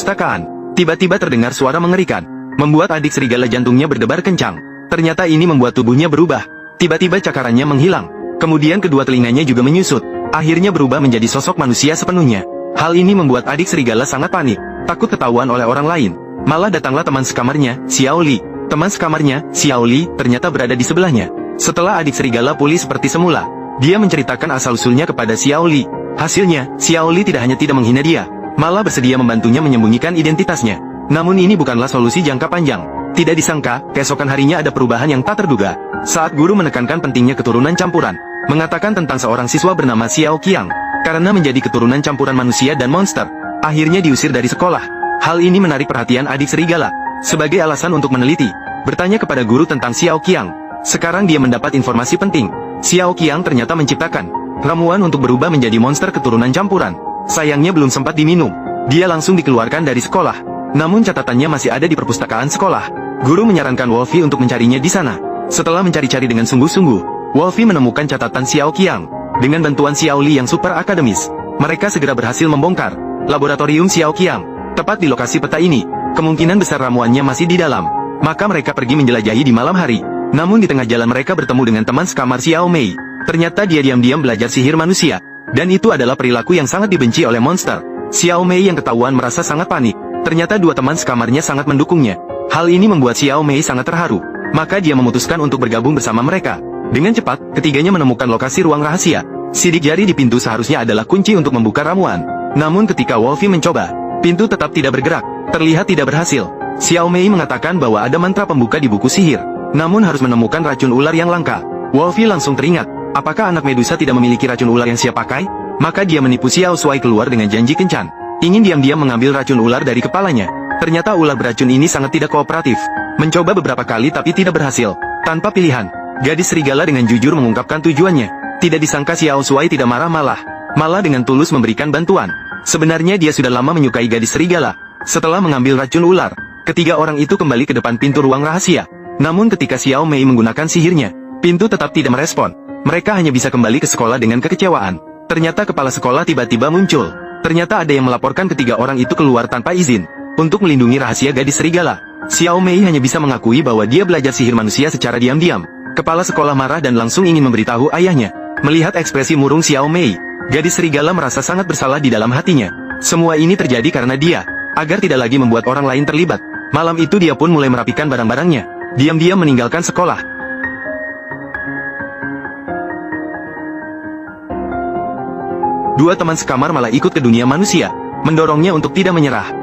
perpustakaan. Tiba-tiba terdengar suara mengerikan, membuat adik serigala jantungnya berdebar kencang. Ternyata ini membuat tubuhnya berubah. Tiba-tiba cakarannya menghilang. Kemudian kedua telinganya juga menyusut. Akhirnya berubah menjadi sosok manusia sepenuhnya. Hal ini membuat adik serigala sangat panik, takut ketahuan oleh orang lain. Malah datanglah teman sekamarnya, Xiao Li. Teman sekamarnya, Xiao Li, ternyata berada di sebelahnya. Setelah adik serigala pulih seperti semula, dia menceritakan asal-usulnya kepada Xiao Li. Hasilnya, Xiao Li tidak hanya tidak menghina dia, malah bersedia membantunya menyembunyikan identitasnya. Namun ini bukanlah solusi jangka panjang. Tidak disangka, keesokan harinya ada perubahan yang tak terduga. Saat guru menekankan pentingnya keturunan campuran, mengatakan tentang seorang siswa bernama Xiao Qiang, karena menjadi keturunan campuran manusia dan monster, akhirnya diusir dari sekolah. Hal ini menarik perhatian adik serigala. Sebagai alasan untuk meneliti, bertanya kepada guru tentang Xiao Qiang. Sekarang dia mendapat informasi penting. Xiao Qiang ternyata menciptakan ramuan untuk berubah menjadi monster keturunan campuran. Sayangnya belum sempat diminum. Dia langsung dikeluarkan dari sekolah. Namun catatannya masih ada di perpustakaan sekolah. Guru menyarankan Wolfie untuk mencarinya di sana. Setelah mencari-cari dengan sungguh-sungguh, Wolfie menemukan catatan Xiao Qiang. Dengan bantuan Xiao Li yang super akademis, mereka segera berhasil membongkar laboratorium Xiao Qiang. Tepat di lokasi peta ini, kemungkinan besar ramuannya masih di dalam. Maka mereka pergi menjelajahi di malam hari. Namun di tengah jalan mereka bertemu dengan teman sekamar Xiao Mei. Ternyata dia diam-diam belajar sihir manusia. Dan itu adalah perilaku yang sangat dibenci oleh monster. Xiao Mei yang ketahuan merasa sangat panik. Ternyata dua teman sekamarnya sangat mendukungnya. Hal ini membuat Xiao Mei sangat terharu. Maka dia memutuskan untuk bergabung bersama mereka. Dengan cepat, ketiganya menemukan lokasi ruang rahasia. Sidik jari di pintu seharusnya adalah kunci untuk membuka ramuan. Namun ketika Wolfie mencoba, pintu tetap tidak bergerak. Terlihat tidak berhasil. Xiao Mei mengatakan bahwa ada mantra pembuka di buku sihir. Namun harus menemukan racun ular yang langka. Wolfie langsung teringat, apakah anak Medusa tidak memiliki racun ular yang siap pakai? Maka dia menipu Xiao Shuai keluar dengan janji kencan. Ingin diam-diam mengambil racun ular dari kepalanya. Ternyata ular beracun ini sangat tidak kooperatif. Mencoba beberapa kali tapi tidak berhasil. Tanpa pilihan, gadis serigala dengan jujur mengungkapkan tujuannya. Tidak disangka Xiao Shuai tidak marah malah dengan tulus memberikan bantuan. Sebenarnya dia sudah lama menyukai gadis serigala. Setelah mengambil racun ular, ketiga orang itu kembali ke depan pintu ruang rahasia. Namun ketika Xiao Mei menggunakan sihirnya, pintu tetap tidak merespon. Mereka hanya bisa kembali ke sekolah dengan kekecewaan. Ternyata kepala sekolah tiba-tiba muncul. Ternyata ada yang melaporkan ketiga orang itu keluar tanpa izin untuk melindungi rahasia gadis serigala. Xiao Mei hanya bisa mengakui bahwa dia belajar sihir manusia secara diam-diam. Kepala sekolah marah dan langsung ingin memberitahu ayahnya. Melihat ekspresi murung Xiao Mei, gadis serigala merasa sangat bersalah di dalam hatinya. Semua ini terjadi karena dia, agar tidak lagi membuat orang lain terlibat. Malam itu dia pun mulai merapikan barang-barangnya. Diam-diam meninggalkan sekolah. Dua teman sekamar malah ikut ke dunia manusia, mendorongnya untuk tidak menyerah.